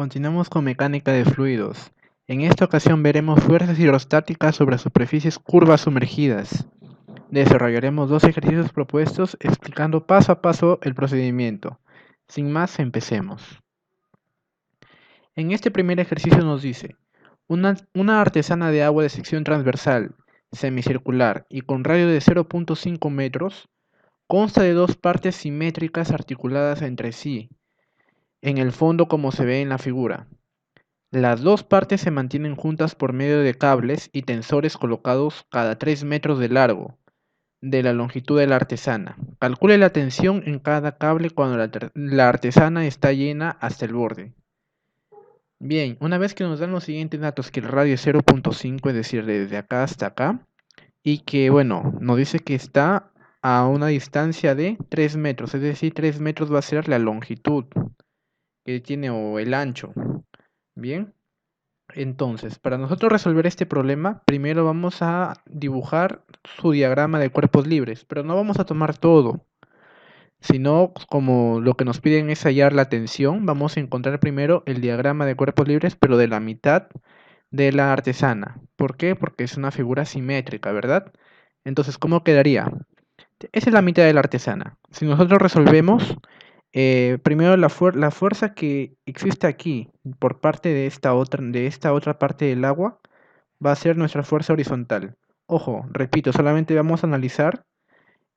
Continuamos con mecánica de fluidos. En esta ocasión veremos fuerzas hidrostáticas sobre superficies curvas sumergidas. Desarrollaremos dos ejercicios propuestos explicando paso a paso el procedimiento. Sin más, empecemos. En este primer ejercicio nos dice, una artesana de agua de sección transversal, semicircular y con radio de 0.5 metros, consta de dos partes simétricas articuladas entre sí, en el fondo como se ve en la figura. Las dos partes se mantienen juntas por medio de cables y tensores colocados cada 3 metros de largo de la longitud de la artesana. Calcule la tensión en cada cable cuando la artesana está llena hasta el borde. Bien, una vez que nos dan los siguientes datos, que el radio es 0.5, es decir, desde acá hasta acá, y que, bueno, nos dice que está a una distancia de 3 metros, es decir, 3 metros va a ser la longitud que tiene o el ancho. Bien. Entonces, para nosotros resolver este problema, primero vamos a dibujar su diagrama de cuerpos libres, pero no vamos a tomar todo, sino como lo que nos piden es hallar la tensión, vamos a encontrar primero el diagrama de cuerpos libres, pero de la mitad de la artesana. ¿Por qué? Porque es una figura simétrica, ¿verdad? Entonces, ¿cómo quedaría? Esa es la mitad de la artesana. Si nosotros resolvemos, primero la fuerza que existe aquí por parte de esta otra parte del agua va a ser nuestra fuerza horizontal. Ojo, repito, solamente vamos a analizar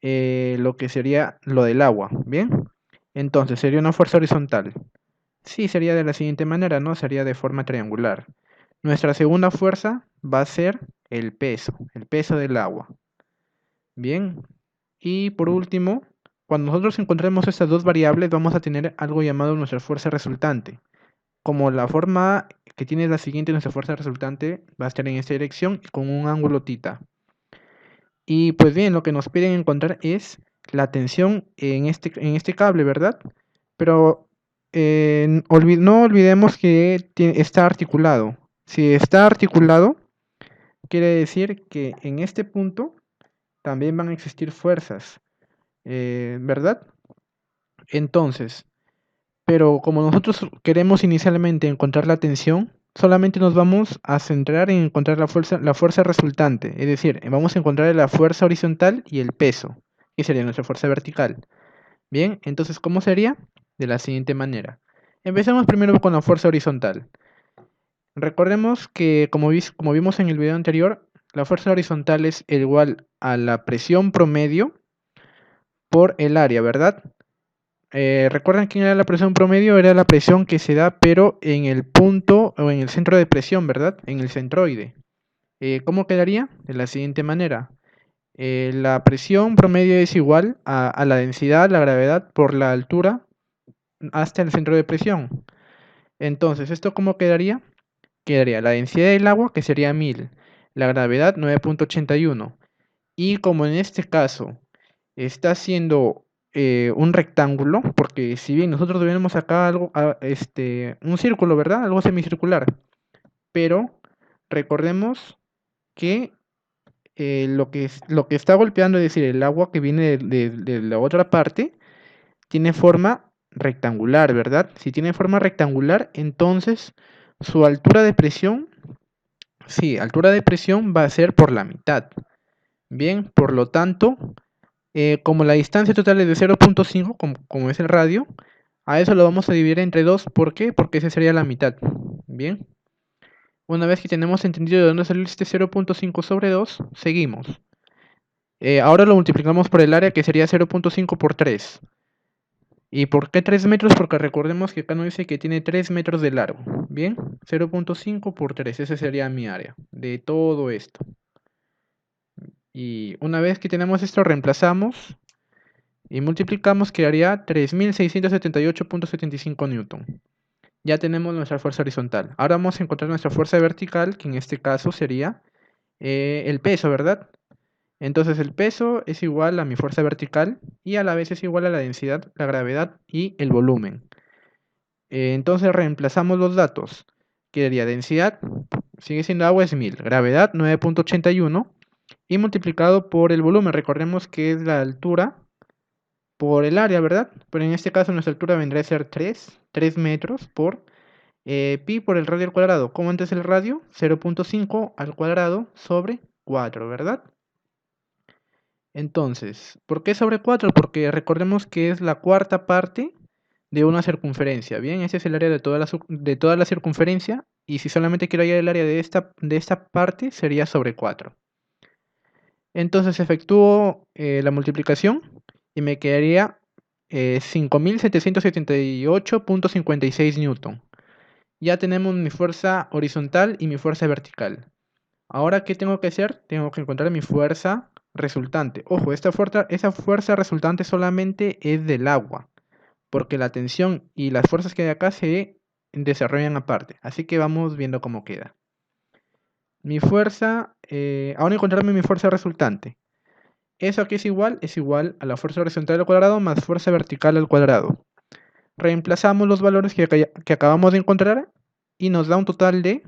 lo que sería lo del agua, ¿bien? Entonces, sería una fuerza horizontal. Sí, sería de la siguiente manera, ¿no? Sería de forma triangular. Nuestra segunda fuerza va a ser el peso del agua. Bien, y por último, cuando nosotros encontremos estas dos variables, vamos a tener algo llamado nuestra fuerza resultante. Como la forma que tiene la siguiente, nuestra fuerza resultante va a estar en esta dirección con un ángulo θ. Y pues bien, lo que nos piden encontrar es la tensión en este cable, ¿verdad? Pero no olvidemos que está articulado. Si está articulado, quiere decir que en este punto también van a existir fuerzas, ¿verdad? Entonces, pero como nosotros queremos inicialmente encontrar la tensión, solamente nos vamos a centrar en encontrar la fuerza resultante, es decir, vamos a encontrar la fuerza horizontal y el peso, que sería nuestra fuerza vertical. Bien, entonces, ¿cómo sería? De la siguiente manera. Empecemos primero con la fuerza horizontal. Recordemos que, como vimos en el video anterior, la fuerza horizontal es igual a la presión promedio por el área, ¿verdad? ¿Recuerdan quién era la presión promedio? Era la presión que se da, pero en el punto o en el centro de presión, ¿verdad? En el centroide. ¿Cómo quedaría? De la siguiente manera. La presión promedio es igual a la densidad, la gravedad, por la altura hasta el centro de presión. Entonces, ¿esto cómo quedaría? Quedaría la densidad del agua, que sería 1000, la gravedad 9.81. Y como en este caso está haciendo un rectángulo, porque si bien nosotros tenemos acá algo, un círculo, ¿verdad? Algo semicircular, pero recordemos que lo que está golpeando, es decir, el agua que viene de la otra parte, tiene forma rectangular, ¿verdad? Si tiene forma rectangular, entonces su altura de presión, sí, altura de presión va a ser por la mitad. Bien, por lo tanto, como la distancia total es de 0.5, como es el radio, a eso lo vamos a dividir entre 2. ¿Por qué? Porque esa sería la mitad. Bien. Una vez que tenemos entendido de dónde sale este 0.5 sobre 2, seguimos. Ahora lo multiplicamos por el área, que sería 0.5 por 3. ¿Y por qué 3 metros? Porque recordemos que acá nos dice que tiene 3 metros de largo. Bien, 0.5 por 3, ese sería mi área de todo esto. Y una vez que tenemos esto, reemplazamos y multiplicamos, quedaría 3678.75 newton. Ya tenemos nuestra fuerza horizontal. Ahora vamos a encontrar nuestra fuerza vertical, que en este caso sería el peso, ¿verdad? Entonces el peso es igual a mi fuerza vertical y a la vez es igual a la densidad, la gravedad y el volumen. Entonces reemplazamos los datos. Quedaría densidad, sigue siendo agua, es 1000. Gravedad 9.81 y multiplicado por el volumen. Recordemos que es la altura por el área, ¿verdad? Pero en este caso nuestra altura vendría a ser 3 metros por pi por el radio al cuadrado. ¿Cómo antes el radio? 0.5 al cuadrado sobre 4, ¿verdad? Entonces, ¿por qué sobre 4? Porque recordemos que es la cuarta parte de una circunferencia. Bien, ese es el área de toda la circunferencia. Y si solamente quiero hallar el área de esta parte, sería sobre 4. Entonces efectúo la multiplicación y me quedaría 5.778.56 newton. Ya tenemos mi fuerza horizontal y mi fuerza vertical. Ahora, ¿qué tengo que hacer? Tengo que encontrar mi fuerza resultante. Ojo, esa fuerza resultante solamente es del agua, porque la tensión y las fuerzas que hay acá se desarrollan aparte. Así que vamos viendo cómo queda. Ahora encontrarme mi fuerza resultante. Eso aquí es igual a la fuerza horizontal al cuadrado más fuerza vertical al cuadrado. Reemplazamos los valores que acabamos de encontrar y nos da un total de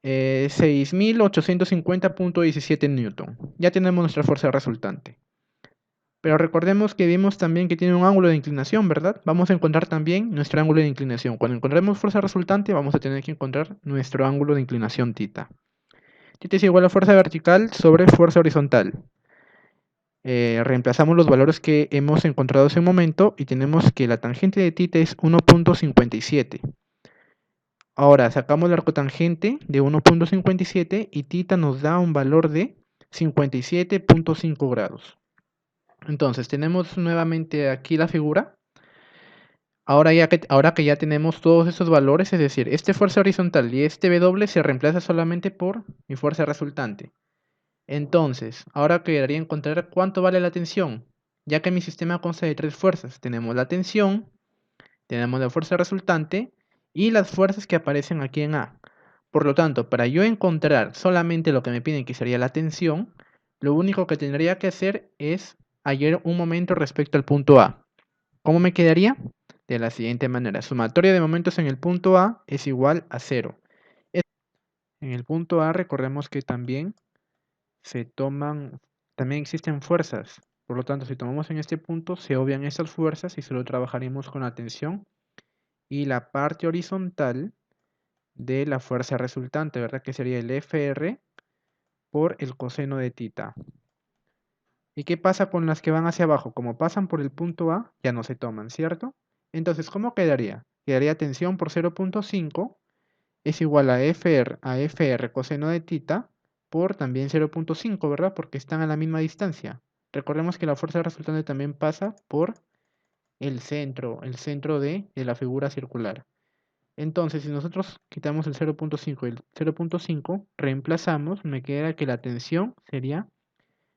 6.850.17 newton. Ya tenemos nuestra fuerza resultante. Pero recordemos que vimos también que tiene un ángulo de inclinación, ¿verdad? Vamos a encontrar también nuestro ángulo de inclinación. Cuando encontremos fuerza resultante, vamos a tener que encontrar nuestro ángulo de inclinación θ. Θ es igual a fuerza vertical sobre fuerza horizontal. Reemplazamos los valores que hemos encontrado hace un momento y tenemos que la tangente de θ es 1.57. Ahora sacamos la arcotangente de 1.57 y θ nos da un valor de 57.5 grados. Entonces tenemos nuevamente aquí la figura. Ahora que ya tenemos todos estos valores, es decir, esta fuerza horizontal y este W se reemplaza solamente por mi fuerza resultante. Entonces, ahora quedaría encontrar cuánto vale la tensión, ya que mi sistema consta de tres fuerzas. Tenemos la tensión, tenemos la fuerza resultante y las fuerzas que aparecen aquí en A. Por lo tanto, para yo encontrar solamente lo que me piden, que sería la tensión, lo único que tendría que hacer es hallar un momento respecto al punto A. ¿Cómo me quedaría? De la siguiente manera. Sumatoria de momentos en el punto A es igual a 0. En el punto A recordemos que también también existen fuerzas. Por lo tanto, si tomamos en este punto, se obvian estas fuerzas y solo trabajaremos con la tensión y la parte horizontal de la fuerza resultante, ¿verdad? Que sería el Fr por el coseno de θ. ¿Y qué pasa con las que van hacia abajo? Como pasan por el punto A, ya no se toman, ¿cierto? Entonces, ¿cómo quedaría? Quedaría tensión por 0.5 es igual a Fr coseno de θ por también 0.5, ¿verdad? Porque están a la misma distancia. Recordemos que la fuerza resultante también pasa por el centro de la figura circular. Entonces, si nosotros quitamos el 0.5 y el 0.5, reemplazamos, me queda que la tensión sería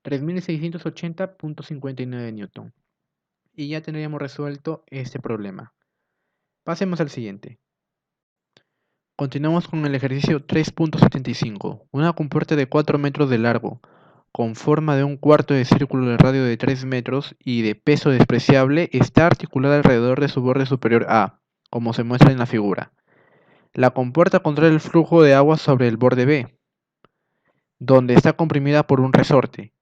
3.680.59 newton. Y ya tendríamos resuelto este problema. Pasemos al siguiente. Continuamos con el ejercicio 3.75. Una compuerta de 4 metros de largo, con forma de un cuarto de círculo de radio de 3 metros y de peso despreciable, está articulada alrededor de su borde superior A, como se muestra en la figura. La compuerta controla el flujo de agua sobre el borde B, donde está comprimida por un resorte.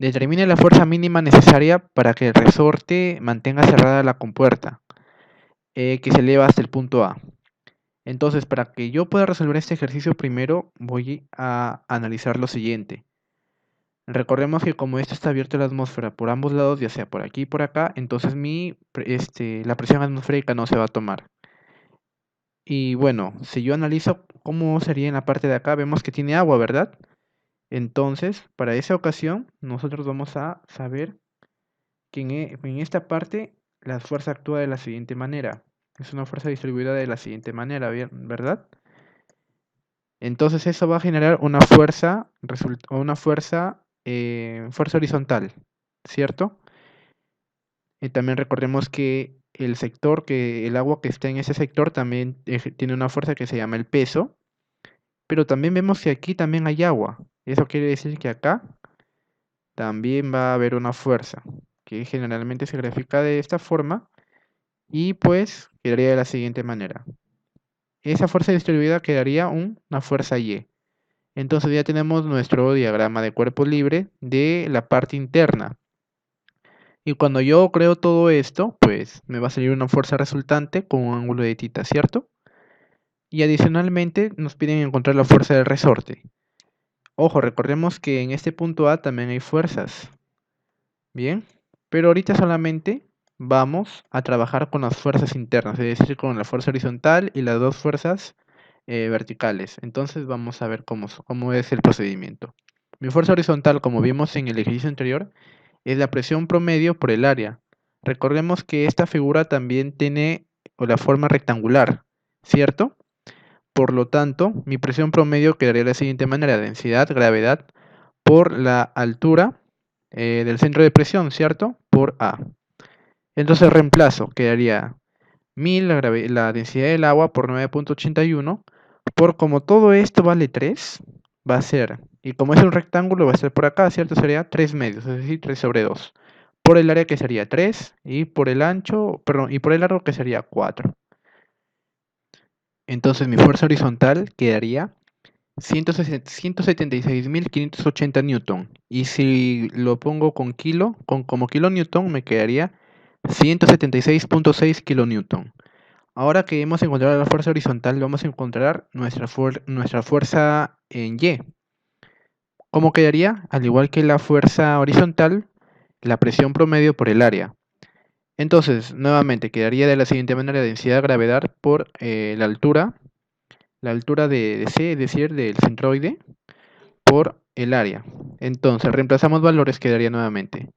Determine la fuerza mínima necesaria para que el resorte mantenga cerrada la compuerta, que se eleva hasta el punto A. Entonces, para que yo pueda resolver este ejercicio, primero voy a analizar lo siguiente. Recordemos que como esto está abierto a la atmósfera por ambos lados, ya sea por aquí y por acá, entonces la presión atmosférica no se va a tomar. Y bueno, si yo analizo cómo sería en la parte de acá, vemos que tiene agua, ¿verdad? Entonces, para esa ocasión, nosotros vamos a saber que en esta parte la fuerza actúa de la siguiente manera. Es una fuerza distribuida de la siguiente manera, ¿verdad? Entonces eso va a generar fuerza horizontal, ¿cierto? Y también recordemos que el agua que está en ese sector también tiene una fuerza que se llama el peso, pero también vemos que aquí también hay agua. Eso quiere decir que acá también va a haber una fuerza, que generalmente se grafica de esta forma y pues quedaría de la siguiente manera. Esa fuerza distribuida quedaría una fuerza Y. Entonces ya tenemos nuestro diagrama de cuerpo libre de la parte interna. Y cuando yo creo todo esto, pues me va a salir una fuerza resultante con un ángulo de θ, ¿cierto? Y adicionalmente nos piden encontrar la fuerza del resorte. Ojo, recordemos que en este punto A también hay fuerzas. Bien, pero ahorita solamente vamos a trabajar con las fuerzas internas, es decir, con la fuerza horizontal y las dos fuerzas verticales. Entonces vamos a ver cómo es el procedimiento. Mi fuerza horizontal, como vimos en el ejercicio anterior, es la presión promedio por el área. Recordemos que esta figura también tiene la forma rectangular, ¿cierto? Por lo tanto, mi presión promedio quedaría de la siguiente manera: densidad, gravedad, por la altura del centro de presión, ¿cierto? Por A. Entonces reemplazo, quedaría 1000 la densidad del agua por 9.81, por como todo esto vale 3, va a ser, y como es un rectángulo va a ser por acá, ¿cierto? Sería 3 medios, es decir, 3 sobre 2. Por el área que sería 3, y por el ancho, perdón, y por el largo que sería 4. Entonces mi fuerza horizontal quedaría 176.580 newton. Y si lo pongo con como kilonewton, me quedaría 176.6 kilonewton. Ahora que hemos encontrado la fuerza horizontal, vamos a encontrar nuestra fuerza en Y. ¿Cómo quedaría? Al igual que la fuerza horizontal, la presión promedio por el área. Entonces, nuevamente quedaría de la siguiente manera: densidad gravedad por la altura de C, es decir, del centroide, por el área. Entonces, reemplazamos valores, quedaría nuevamente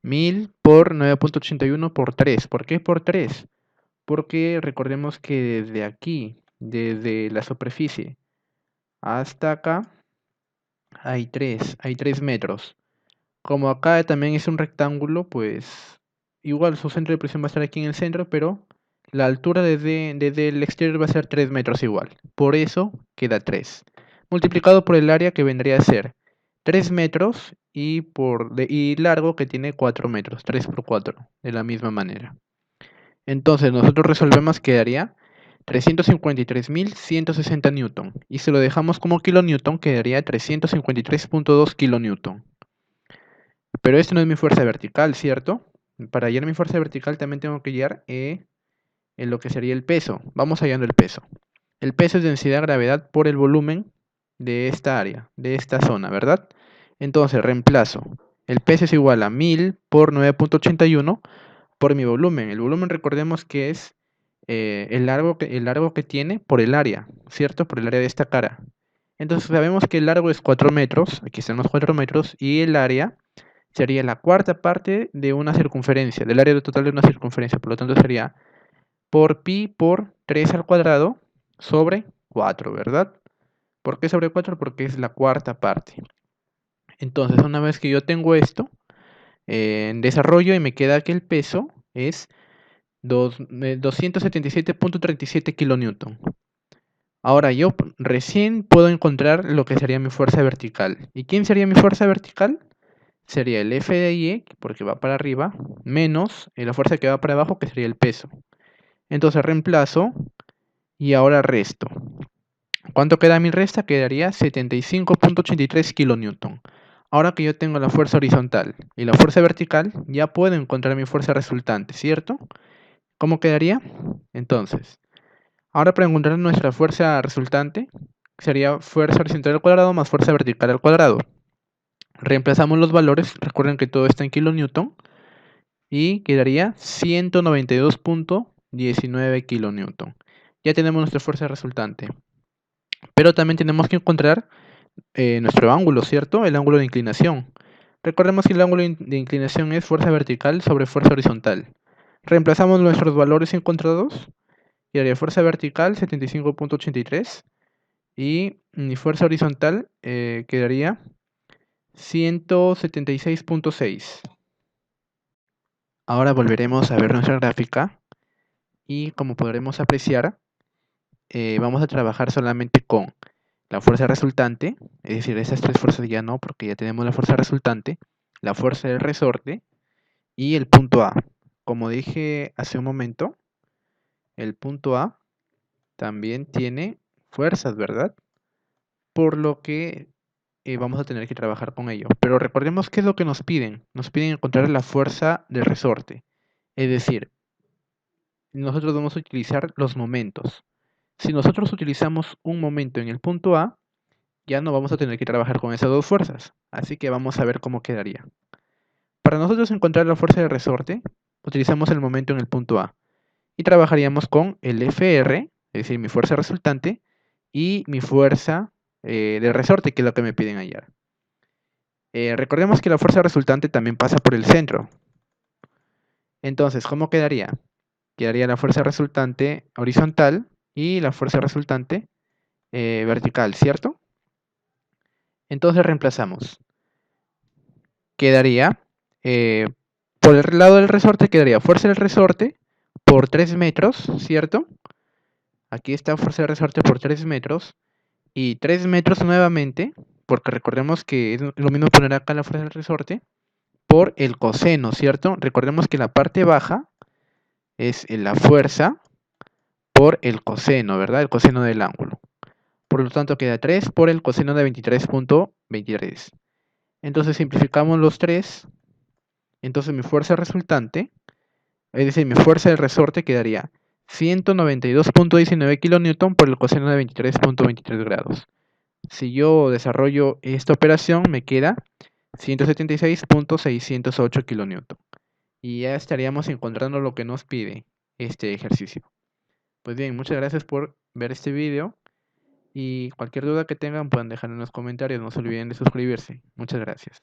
1000 por 9.81 por 3. ¿Por qué por 3? Porque recordemos que desde aquí, desde la superficie hasta acá, hay 3 metros. Como acá también es un rectángulo, pues igual su centro de presión va a estar aquí en el centro, pero la altura desde el exterior va a ser 3 metros igual. Por eso queda 3. Multiplicado por el área, que vendría a ser 3 metros, y largo, que tiene 4 metros. 3 por 4, de la misma manera. Entonces nosotros resolvemos, quedaría 353.160 newton. Y si lo dejamos como kilonewton, quedaría 353.2 kilonewton. Pero esto no es mi fuerza vertical, ¿cierto? Para hallar mi fuerza vertical también tengo que hallar en lo que sería el peso. Vamos hallando el peso. El peso es densidad gravedad por el volumen de esta área, de esta zona, ¿verdad? Entonces reemplazo. El peso es igual a 1000 por 9.81 por mi volumen. El volumen, recordemos que es el largo que tiene por el área, ¿cierto? Por el área de esta cara. Entonces sabemos que el largo es 4 metros, aquí están los 4 metros, y el área sería la cuarta parte de una circunferencia, del área total de una circunferencia. Por lo tanto sería por pi por 3 al cuadrado sobre 4, ¿verdad? ¿Por qué sobre 4? Porque es la cuarta parte. Entonces, una vez que yo tengo esto en desarrollo, y me queda que el peso es 277.37 kilonewton. Ahora yo recién puedo encontrar lo que sería mi fuerza vertical. ¿Y quién sería mi fuerza vertical? Sería el F de Y, porque va para arriba, menos la fuerza que va para abajo, que sería el peso. Entonces reemplazo y ahora resto. ¿Cuánto queda mi resta? Quedaría 75.83 kilonewton. Ahora que yo tengo la fuerza horizontal y la fuerza vertical, ya puedo encontrar mi fuerza resultante, ¿cierto? ¿Cómo quedaría? Entonces, ahora para encontrar nuestra fuerza resultante, sería fuerza horizontal al cuadrado más fuerza vertical al cuadrado. Reemplazamos los valores, recuerden que todo está en kilonewton, y quedaría 192.19 kilonewton. Ya tenemos nuestra fuerza resultante. Pero también tenemos que encontrar nuestro ángulo, ¿cierto? El ángulo de inclinación. Recordemos que el ángulo de inclinación es fuerza vertical sobre fuerza horizontal. Reemplazamos nuestros valores encontrados y haría fuerza vertical 75.83, y mi fuerza horizontal quedaría 176.6. Ahora volveremos a ver nuestra gráfica, y como podremos apreciar, vamos a trabajar solamente con la fuerza resultante, es decir, esas 3 fuerzas ya no, porque ya tenemos la fuerza resultante, la fuerza del resorte y el punto A. Como dije hace un momento, el punto A también tiene fuerzas, ¿verdad? Por lo que vamos a tener que trabajar con ello. Pero recordemos qué es lo que nos piden. Nos piden encontrar la fuerza del resorte. Es decir, nosotros vamos a utilizar los momentos. Si nosotros utilizamos un momento en el punto A, ya no vamos a tener que trabajar con esas dos fuerzas. Así que vamos a ver cómo quedaría. Para nosotros encontrar la fuerza de resorte, utilizamos el momento en el punto A y trabajaríamos con el FR, es decir, mi fuerza resultante, y mi fuerza de resorte, que es lo que me piden hallar. Recordemos que la fuerza resultante también pasa por el centro. Entonces, ¿cómo quedaría? Quedaría la fuerza resultante horizontal y la fuerza resultante vertical, ¿cierto? Entonces reemplazamos. Quedaría, por el lado del resorte, quedaría fuerza del resorte por 3 metros, ¿cierto? Aquí está fuerza de resorte por 3 metros. Y 3 metros nuevamente, porque recordemos que es lo mismo poner acá la fuerza del resorte, por el coseno, ¿cierto? Recordemos que la parte baja es la fuerza por el coseno, ¿verdad? El coseno del ángulo. Por lo tanto, queda 3 por el coseno de 23.23. Entonces simplificamos los 3. Entonces mi fuerza resultante, es decir, mi fuerza del resorte quedaría 192.19 kN por el coseno de 23.23 grados. Si yo desarrollo esta operación, me queda 176.608 kN. Y ya estaríamos encontrando lo que nos pide este ejercicio. Pues bien, muchas gracias por ver este video. Y cualquier duda que tengan pueden dejar en los comentarios. No se olviden de suscribirse. Muchas gracias.